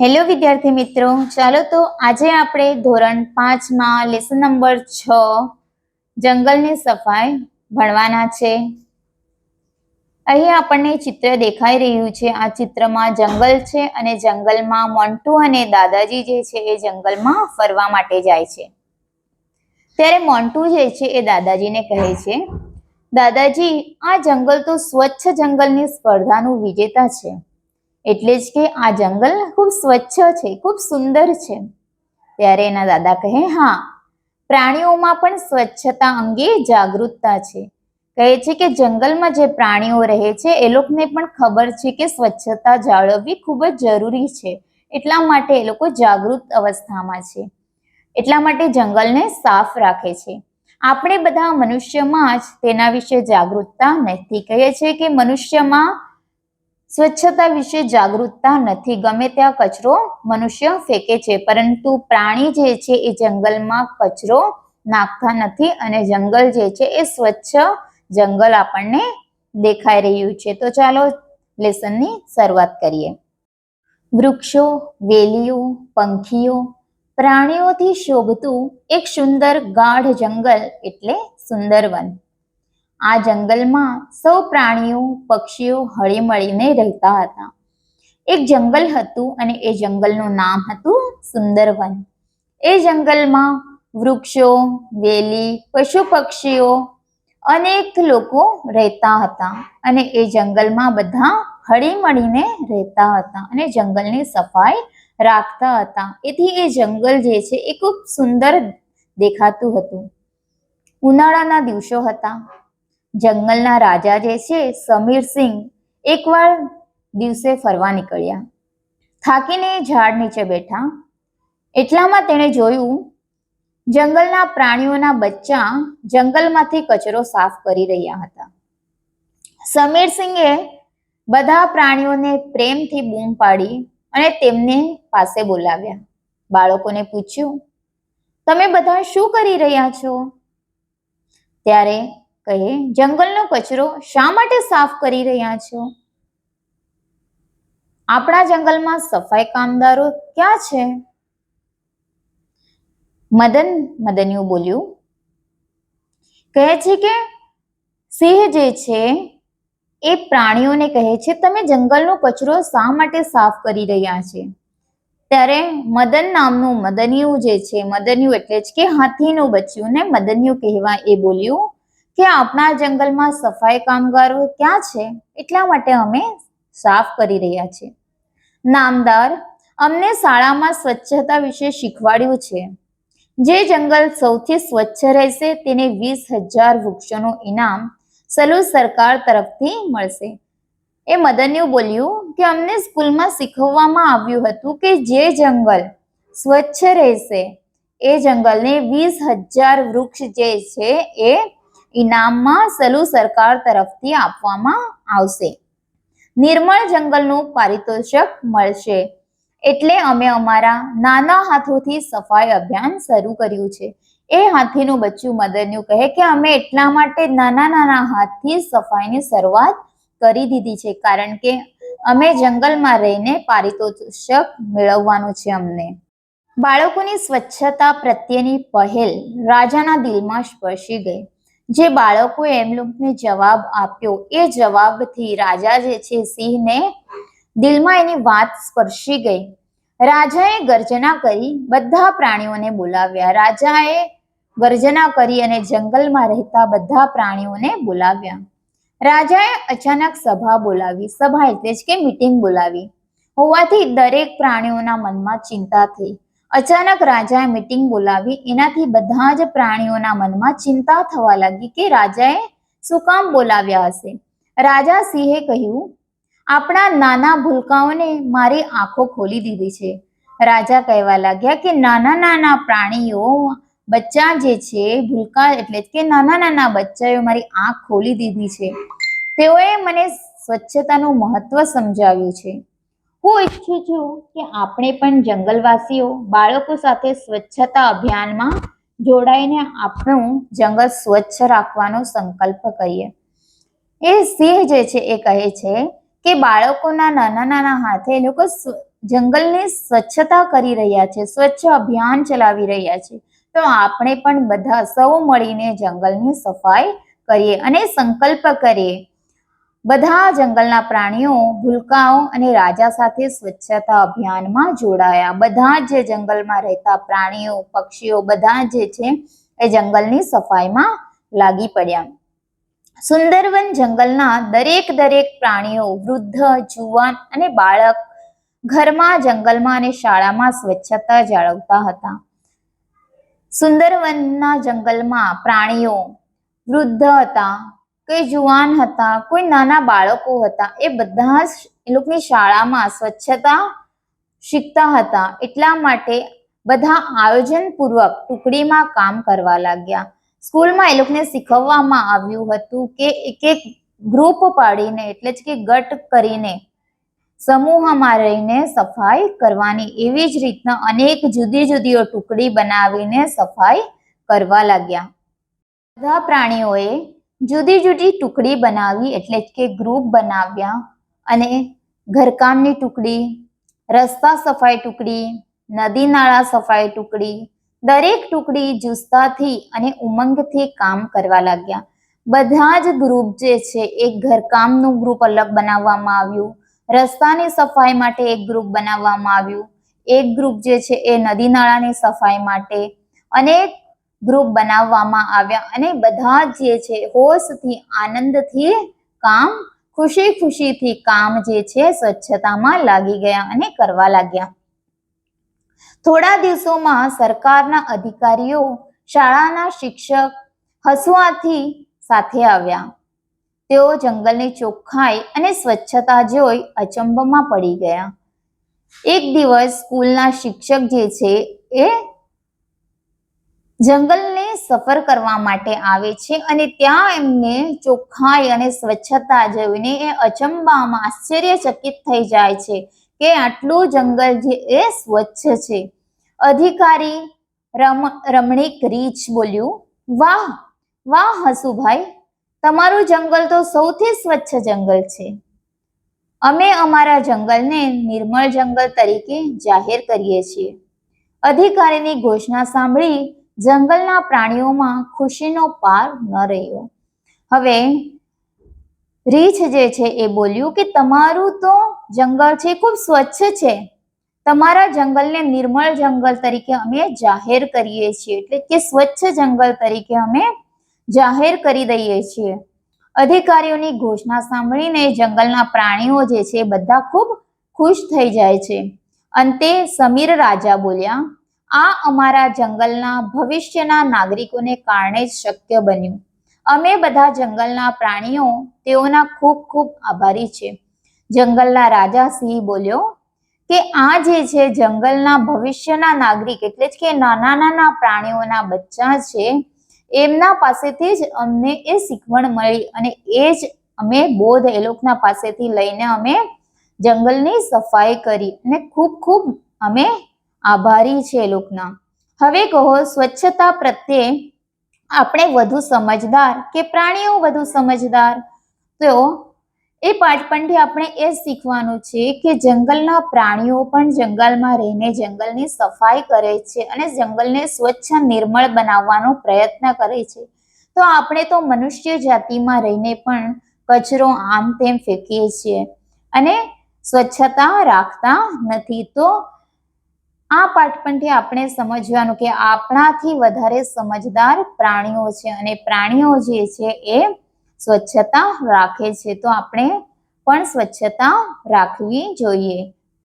Hello વિદ્યાર્થી મિત્રો, ચાલો તો આજે આપણે ધોરણ 5 માં લેસન નંબર 6 જંગલની સફાઈ ભણવાના છે. અહીં આપણને ચિત્ર દેખાઈ રહ્યું છે. આ ચિત્રમાં જંગલ છે અને જંગલમાં મોન્ટુ અને દાદાજી જે છે એ જંગલમાં ફરવા માટે જાય છે. ત્યારે મોન્ટુ જે છે એ દાદાજીને કહે છે, દાદાજી, આ જંગલ તો સ્વચ્છ જંગલની સ્પર્ધાનું વિજેતા છે. એટલે જ કે આ જંગલ ખૂબ સ્વચ્છ છે, ખૂબ સુંદર છે. ત્યારે એના દાદા કહે, હા, પ્રાણીઓમાં પણ સ્વચ્છતા અંગે જાગૃતતા છે. કહે છે કે જંગલમાં જે પ્રાણીઓ રહે છે એ લોકોને પણ ખબર છે કે સ્વચ્છતા જાળવવી ખૂબ જ જરૂરી છે. એટલા માટે એ લોકો જાગૃત અવસ્થામાં છે. એટલા માટે જંગલને સાફ રાખે છે. આપણે બધા મનુષ્યમાં જ તેના વિશે જાગૃતતા નથી. કહે છે કે મનુષ્યમાં સ્વચ્છતા વિશે જાગૃતતા નથી. ગમે ત્યાં કચરો મનુષ્ય ફેંકે છે, પરંતુ પ્રાણી જે છે એ જંગલમાં કચરો નાખતા નથી અને જંગલ જે છે એ સ્વચ્છ જંગલ આપણને દેખાઈ રહ્યું છે. તો ચાલો લેસનની શરૂઆત કરીએ. વૃક્ષો, વેલીઓ, પંખીઓ, પ્રાણીઓથી શોભતું એક સુંદર ગાઢ જંગલ એટલે સુંદરવન. આ જંગલમાં સૌ પ્રાણીઓ, પક્ષીઓ હળીમળીને રહેતા હતા. એક જંગલ હતું અને એ જંગલનું નામ હતું સુંદરવન. એ જંગલમાં વૃક્ષો, વેલી, પશુ પક્ષીઓ, અનેક લોકો રહેતા હતા અને એ જંગલમાં બધા હળીમળીને રહેતા હતા અને જંગલની સફાઈ રાખતા હતા. એથી એ જંગલ જે છે એ ખૂબ સુંદર દેખાતું હતું. ઉનાળાના દિવસો હતા. જંગલના રાજા જે છે સમીરસિંહ એકવાર દિવસે ફરવા નીકળ્યા. થાકીને ઝાડ નીચે બેઠા. એટલામાં તેણે જોયું જંગલના પ્રાણીઓના બચ્ચા જંગલમાંથી કચરો સાફ કરી રહ્યા હતા. સમીરસિંહે બધા પ્રાણીઓને પ્રેમથી બૂમ પાડી અને તેમને પાસે બોલાવ્યા. બાળકોને પૂછ્યું, તમે બધા શું કરી રહ્યા છો? ત્યારે કહે, જંગલનો કચરો શા માટે સાફ કરી રહ્યા છો? આપણા જંગલમાં સફાઈ કામદારો ક્યાં છે? મદનિયું બોલ્યું. કહે છે કે સિંહ જે છે એ પ્રાણીઓને કહે છે, તમે જંગલનો કચરો શા માટે સાફ કરી રહ્યા છે? ત્યારે મદન નામનું મદનિયું જે છે, મદનિયું એટલે જ કે હાથીનું બચ્ચું ને મદનિયું કહેવાય, એ બોલ્યું કે આપણા જંગલમાં સફાઈ કામગારો ક્યાં છે? એટલા માટે અમે સાફ કરી રહ્યા છીએ. નામદાર, અમને શાળામાં સ્વચ્છતા વિશે શીખવાડ્યું છે. જે જંગલ સૌથી સ્વચ્છ રહેશે તેને 20,000 વૃક્ષોનું ઇનામ સલૂ સરકાર તરફથી મળશે. એ મદનિયું બોલ્યું કે અમને સ્કૂલમાં શીખવવામાં આવ્યું હતું કે જે જંગલ સ્વચ્છ રહેશે એ જંગલને 20,000 વૃક્ષ જે છે એ ઇનામમાં સલૂ સરકાર તરફથી આપવામાં આવશે. નિર્મળ જંગલનું પારિતોષિક મળશે. એટલે અમે અમારા નાના હાથોથી સફાઈ અભિયાન શરૂ કર્યું છે. એ હાથીનું બચ્ચું મદનિયું કહે કે અમે એટલા માટે નાના હાથથી સફાઈની શરૂઆત કરી દીધી છે, કારણ કે અમે જંગલમાં રહીને પારિતોષિક મેળવવાનું છે અમને. બાળકોની સ્વચ્છતા પ્રત્યેની પહેલ રાજાના દિલમાં સ્પર્શી ગઈ. જે બાળકોએ એમ લોકોને જવાબ આપ્યો એ જવાબથી રાજા જે છે સિંહને દિલમાં એની વાત સ્પર્શી ગઈ. રાજાએ ગર્જના કરી બધા પ્રાણીઓને બોલાવ્યા. રાજાએ ગર્જના કરી અને જંગલમાં રહેતા બધા પ્રાણીઓને બોલાવ્યા. રાજાએ અચાનક સભા બોલાવી. સભા એટલે જ કે મીટિંગ બોલાવી હોવાથી દરેક પ્રાણીઓના મનમાં ચિંતા થઈ. અચાનક રાજાએ મીટિંગ બોલાવી એનાથી બધા જ પ્રાણીઓના મનમાં ચિંતા થવા લાગી કે રાજાએ શું કામ બોલાવ્યા હશે. રાજા સિંહે કહ્યું, આપણા નાના ભૂલકાઓને મારી આંખો ખોલી દીધી છે. રાજા કહેવા લાગ્યા કે નાના પ્રાણીઓ બચ્ચા જે છે, ભૂલકા એટલે કે નાના બચ્ચાઓ મારી આંખ ખોલી દીધી છે. તેઓએ મને સ્વચ્છતાનું મહત્વ સમજાવ્યું છે. હું ઈચ્છું છું કે આપણે પણ જંગલવાસીઓ બાળકો સાથે સ્વચ્છતા અભિયાનમાં જોડાઈને આપણું જંગલ સ્વચ્છ રાખવાનો સંકલ્પ કરીએ. એ સિંહ જે છે એ કહે છે કે બાળકોના નાના હાથે એ લોકો જંગલની સ્વચ્છતા કરી રહ્યા છે, સ્વચ્છ અભિયાન ચલાવી રહ્યા છે. તો આપણે પણ બધા સૌ મળીને જંગલની સફાઈ કરીએ અને સંકલ્પ કરીએ. બધા જંગલના પ્રાણીઓ, ભૂલકાઓ અને રાજા સાથે સ્વચ્છતા અભિયાનમાં જોડાયા. બધા જે જંગલમાં રહેતા પ્રાણીઓ, પક્ષીઓ બધા જે છે એ જંગલની સફાઈમાં લાગી પડ્યા. સુંદરવન જંગલના દરેક પ્રાણીઓ, વૃદ્ધ, જુવાન અને બાળક ઘરમાં, જંગલમાં અને શાળામાં સ્વચ્છતા જાળવતા હતા. સુંદરવનના જંગલમાં પ્રાણીઓ વૃદ્ધ હતા, કોઈ જુવાન હતા, કોઈ નાના બાળકો હતા, એ બધા જ એ લોકોની શાળામાં સ્વચ્છતા શીખતા હતા. એટલા માટે બધા આયોજનપૂર્વક ટુકડીમાં કામ કરવા લાગ્યા. સ્કૂલમાં એ લોકોને શીખવવામાં આવ્યું હતું કે એક ગ્રુપ પાડીને, એટલે જ કે ગટ કરીને, સમૂહમાં રહીને સફાઈ કરવાની. એવી જ રીતના અનેક જુદી જુદી ટુકડી બનાવીને સફાઈ કરવા લાગ્યા. બધા પ્રાણીઓએ જુદી જુદી ટુકડી બનાવી, એટલે જ કે ગ્રુપ બનાવ્યા. અને ઘરકામની ટુકડી, રસ્તા સફાઈ ટુકડી, નદી નાળા સફાઈ ટુકડી, દરેક ટુકડી જુસ્સાથી અને ઉમંગથી કામ કરવા લાગ્યા. બધા જ ગ્રુપ જે છે એક ઘરકામનું ગ્રુપ અલગ બનાવવામાં આવ્યું, રસ્તાની સફાઈ માટે એક ગ્રુપ બનાવવામાં આવ્યું, એક ગ્રુપ જે છે એ નદી નાળાની સફાઈ માટે, અનેક ગ્રુપ બનાવવામાં આવ્યા. અને બધા જે છે હોશથી, આનંદથી કામ, ખુશીથી કામ જે છે સ્વચ્છતામાં લાગી ગયા અને કરવા લાગ્યા. થોડા દિવસોમાં સરકારના અધિકારીઓ, શાળાના શિક્ષક હસવાથી સાથે આવ્યા. તેઓ જંગલની ચોખ્ખાઈ અને સ્વચ્છતા જોઈ અચંબમાં પડી ગયા. એક દિવસ સ્કૂલના શિક્ષક જે છે એ જંગલને સફર કરવા માટે આવે છે અને ત્યાં એમને ચોખ્ખાઈ અને સ્વચ્છતા જોઈને એ અચંબામાં આશ્ચર્યચકિત થઈ જાય છે કે આટલું જંગલ જે એ સ્વચ્છ છે. અધિકારી રમણીક રીંછ બોલ્યું, વાહ વાહ હસુભાઈ, તમારું જંગલ તો સૌથી સ્વચ્છ જંગલ છે. અમે અમારા જંગલને નિર્મળ જંગલ તરીકે જાહેર કરીએ છીએ. અધિકારીની ઘોષણા સાંભળી જંગલના પ્રાણીઓમાં ખુશીનો પાર ન રહ્યો. હવે રીંછ જે છે એ બોલ્યું કે તમારું તો જંગલ છે ખૂબ સ્વચ્છ છે, તમારા જંગલને નિર્મળ જંગલ તરીકે અમે જાહેર કરીએ છીએ, એટલે કે સ્વચ્છ જંગલ તરીકે અમે જાહેર કરી દઈએ છીએ. અધિકારીઓની ઘોષણા સાંભળીને જંગલના પ્રાણીઓ જે છે બધા ખૂબ ખુશ થઈ જાય છે. અંતે સમીર રાજા બોલ્યા, આ અમારા જંગલના ભવિષ્યના નાગરિકોને કારણે જ શક્ય બન્યું. અમે બધા જંગલના પ્રાણીઓ તેઓના ખૂબ ખૂબ આભારી છે. જંગલના રાજા સિંહ બોલ્યો કે આ જે છે જંગલના ભવિષ્યના નાગરિક, એટલે જ કે નાના પ્રાણીઓના બચ્ચા છે, એમના પાસેથી જ અમને એ શીખવણ મળી અને એ જ અમે બોધ એ લોકોના પાસેથી લઈને અમે જંગલની સફાઈ કરી અને ખૂબ ખૂબ અમે આભારી છે એ લોકોના. હવે કહો, સ્વચ્છતા પ્રત્યે આપણે વધુ સમજદાર કે પ્રાણીઓ વધુ સમજદાર? તો એ પાઠપણથી આપણે એ શીખવાનું છે કે જંગલના પ્રાણીઓ પણ જંગલમાં રહીને જંગલની સફાઈ કરે છે અને જંગલને સ્વચ્છ, નિર્મળ બનાવવાનો પ્રયત્ન કરે છે. તો આપણે તો મનુષ્ય જાતિમાં રહીને પણ કચરો આમ તેમ ફેંકીએ છીએ અને સ્વચ્છતા રાખતા નથી. તો આ પાઠપણથી આપણે સમજવાનું કે આપણાથી વધારે સમજદાર પ્રાણીઓ છે અને પ્રાણીઓ જે છે એ સ્વચ્છતા રાખે છે. તો આપણે પણ સ્વચ્છતા રાખવી જોઈએ.